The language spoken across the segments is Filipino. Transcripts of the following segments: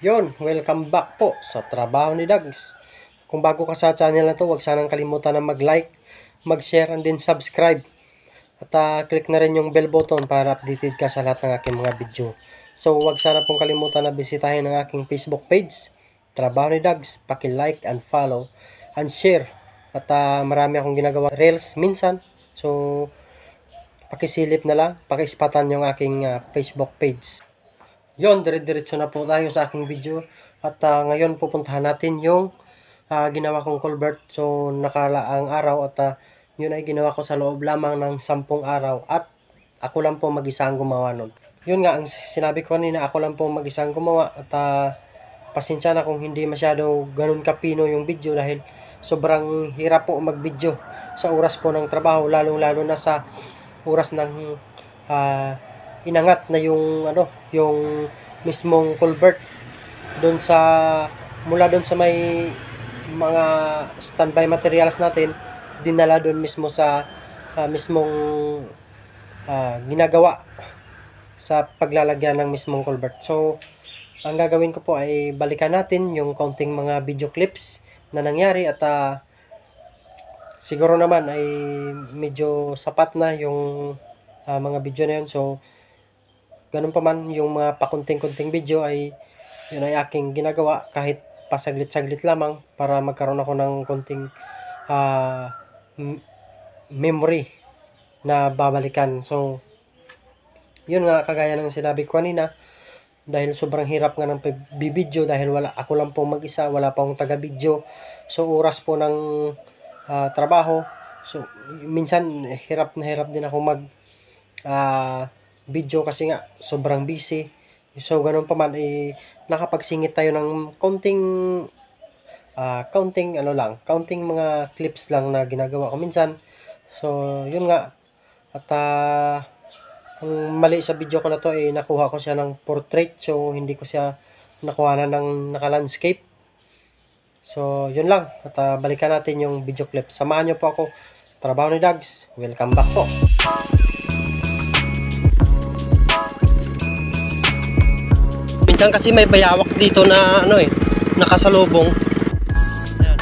Yon, welcome back po sa Trabaho ni Dags. Kung bago ka sa channel na to, huwag sanang kalimutan na mag-like, mag-share, and then subscribe. At click na rin yung bell button para updated ka sa lahat ng aking mga video. So, huwag sana pong kalimutan na bisitahin ang aking Facebook page, Trabaho ni Dags. Paki-like and follow and share. At marami akong ginagawa reels minsan. So, pakisilip na lang, pakiispatan yung aking Facebook page. Yon, dire-diretso na po tayo sa aking video. At ngayon pupuntahan natin yung ginawa kong culvert. So nakalaang araw at yun ay ginawa ko sa loob lamang ng 10 araw. At ako lang po mag-isa ang gumawa nun. Yun nga, ang sinabi ko kanina, ako lang po mag-isa ang gumawa. At pasensya na kung hindi masyado ganun kapino yung video dahil sobrang hirap po mag-video sa oras po ng trabaho. Lalong-lalo na sa oras ng inangat na yung yung mismong culvert doon sa mula doon sa may mga standby materials natin, dinala doon mismo sa mismong ginagawa sa paglalagyan ng mismong culvert. So ang gagawin ko po ay balikan natin yung kaunting mga video clips na nangyari at siguro naman ay medyo sapat na yung mga video na yun. So ganun pa man, yung mga pakunting-kunting video ay yun ay aking ginagawa kahit pasaglit-saglit lamang para magkaroon ako ng konting memory na babalikan. So yun nga, kagaya ng sinabi ko kanina, dahil sobrang hirap nga ng bibidyo dahil ako lang po mag-isa, wala pa akong taga-video. So oras po ng trabaho, so minsan hirap na hirap din ako mag video kasi nga sobrang busy. So ganun pa man, nakapagsingit tayo ng counting mga clips lang na ginagawa ko minsan. So yun nga, at ang mali sa video ko na to ay nakuha ko siya ng portrait, so hindi ko siya nakuha na ng naka-landscape. So yun lang, at balikan natin yung video clip. Samahan nyo po ako. Trabaho ni Dags, welcome back po. Minsan kasi may bayawak dito na nakasalubong. Ayan.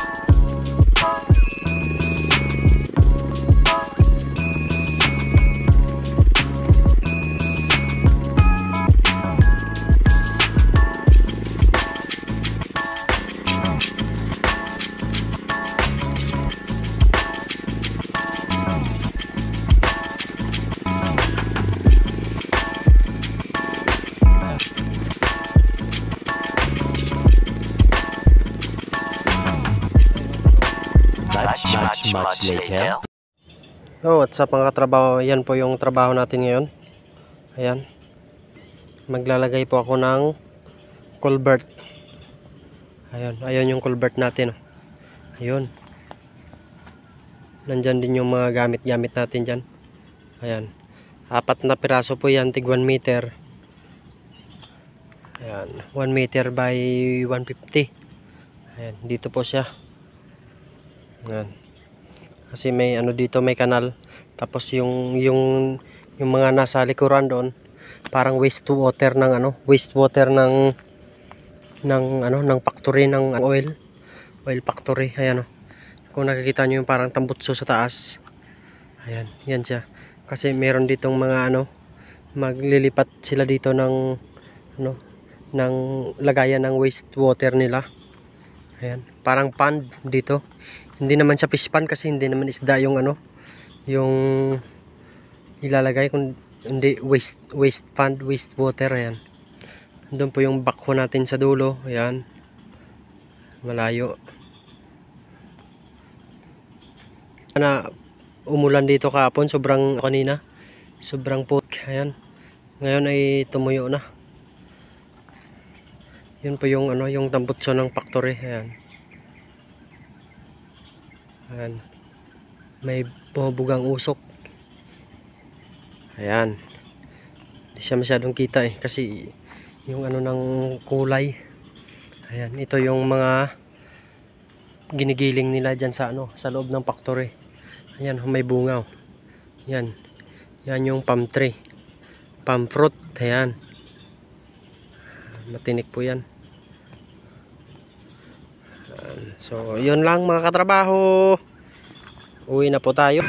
Much later. Oh, what's up mga katrabaho? Ayan po yung trabaho natin ngayon. Ayan. Maglalagay po ako ng culvert. Ayan, ayun yung culvert natin. Ayun. Nandyan din yung mga gamit-gamit natin dyan. Ayan. 4 na piraso po yan, tig 1 meter. Ayan, 1 meter by 150. Ayan, dito po siya. Ayan. Kasi may dito, may kanal. Tapos yung mga nasa likuran doon, parang wastewater ng ng factory ng oil factory. Ayan kung nakikita nyo yung parang tambutso sa taas. Ayan, yan siya. Kasi meron ditong mga maglilipat sila dito ng ng lagayan ng wastewater nila. Ayan, parang pond dito. Hindi naman siya fish pond kasi hindi naman isda yung yung ilalagay, kung hindi waste pond, wastewater. Ayan. Doon po yung backhoe natin sa dulo. Ayan. Malayo. Umulan dito kahapon, kanina. Sobrang putik. Ayan. Ngayon ay tumuyo na. Yun po yung yung tambutso ng factory. Ayan. Ayan. May bubugang usok. Ayan. Hindi siya masyadong kita kasi yung ng kulay. Ayan, ito yung mga ginigiling nila dyan sa sa loob ng factory. Ayan, may bunga. Ayan. Yan yung palm tree. Palm fruit. Ayan. Matinik po yan. So, yun lang mga katrabaho. Uwi na po tayo.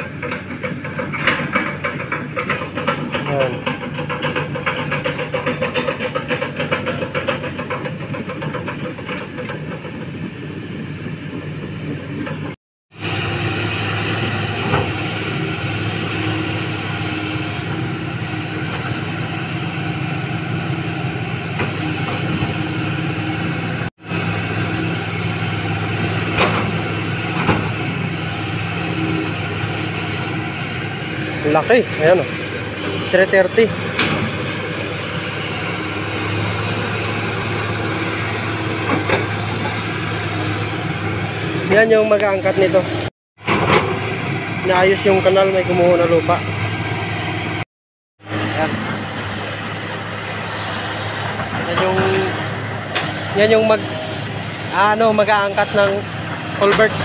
Yan. Laki, ayan o. 330. Yan yung mag-aangkat nito. Naayos yung kanal, may gumuho na lupa. Yan. Yan yung mag-aangkat ng culvert.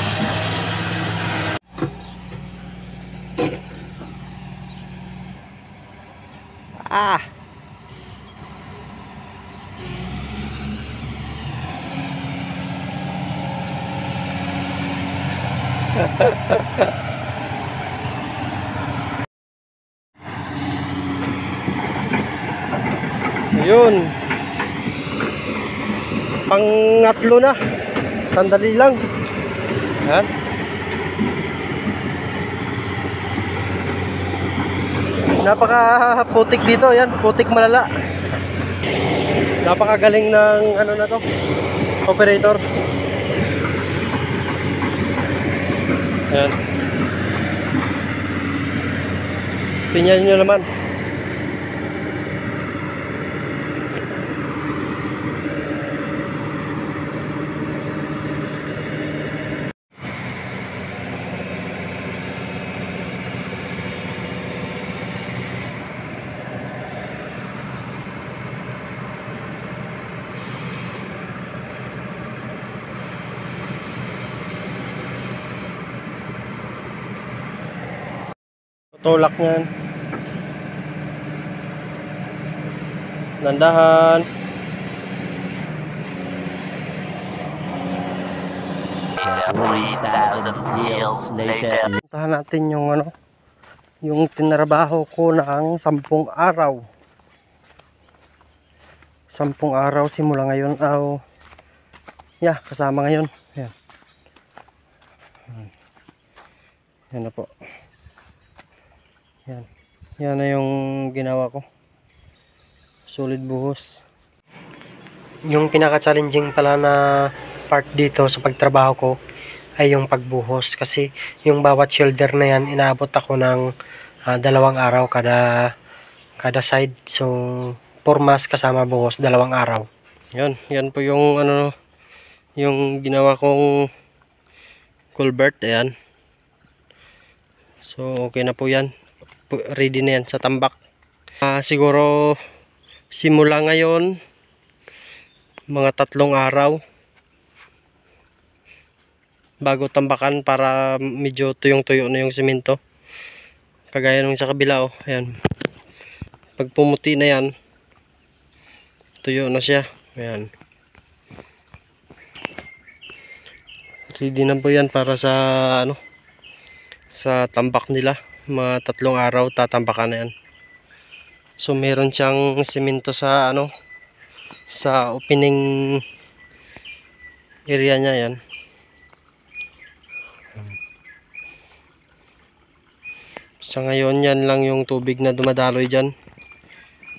Ayun. Pangatlo na. Sandali lang. Yan. Napaka putik dito, yan, putik malala. Napakagaling ng ano na to, operator. Yan. Tingnan nyo naman. Tulak niyan. Nandahan. 3,000 years later. Puntahan natin yung yung tinrabaho ko ng 10 araw. 10 araw simula ngayon. Kasama ngayon. Yan. Yan na po. Yan. Yan na yung ginawa ko. Solid buhos. Yung pinaka-challenging pala na part dito sa pagtrabaho ko ay yung pagbuhos, kasi yung bawat shoulder na yan inaabot ako ng 2 araw kada side. So 4 mas kasama buhos, 2 araw. Yan po yung yung ginawa kong culvert. Ayan. So okay na po yan. Ready na yan sa tambak. Siguro simula ngayon mga 3 araw bago tambakan para medyo tuyong-tuyo na yung semento. Kagaya nung sa kabila, ayan. Pag pumuti na yan, tuyo na siya. Ayan. Ready na po yan para sa sa tambak nila. Mga 3 araw tatambakan na yan. So meron siyang semento sa sa opening area niya. Yan. Sa ngayon yan lang yung tubig na dumadaloy dyan.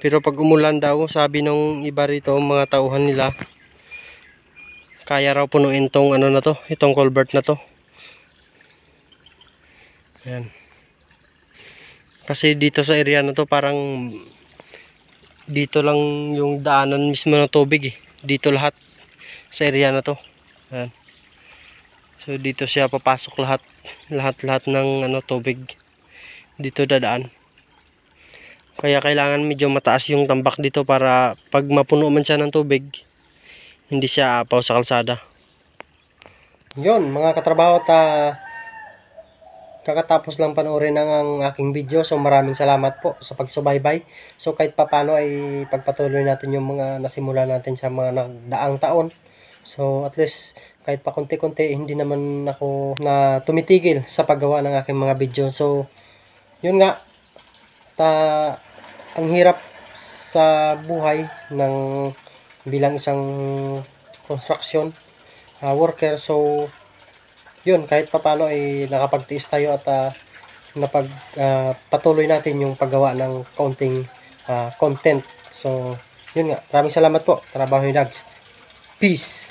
Pero pag umulan daw, sabi nung iba rito, mga tauhan nila, kaya raw punuin tong itong culvert na to. Ayan. Kasi dito sa area na to, parang dito lang yung daanan mismo ng tubig eh. Dito lahat sa area na to. Ayan. So dito siya papasok lahat ng tubig. Dito dadaan. Kaya kailangan medyo mataas yung tambak dito para pag mapuno man siya ng tubig, hindi siya aapaw sa kalsada. Yun mga katrabaho, kakatapos lang panoorin ang aking video. So maraming salamat po sa pagsubaybay. So kahit papano ay pagpatuloy natin yung mga nasimula natin sa mga nagdaang taon. So at least kahit pa konti-konti, hindi naman ako na tumitigil sa paggawa ng aking mga video. So yun nga, ang hirap sa buhay ng bilang isang construction worker. So yun, kahit papano ay nakapagtiis tayo at patuloy natin yung paggawa ng kaunting content. So yun nga, maraming salamat po. Trabaho ni Dags. Peace.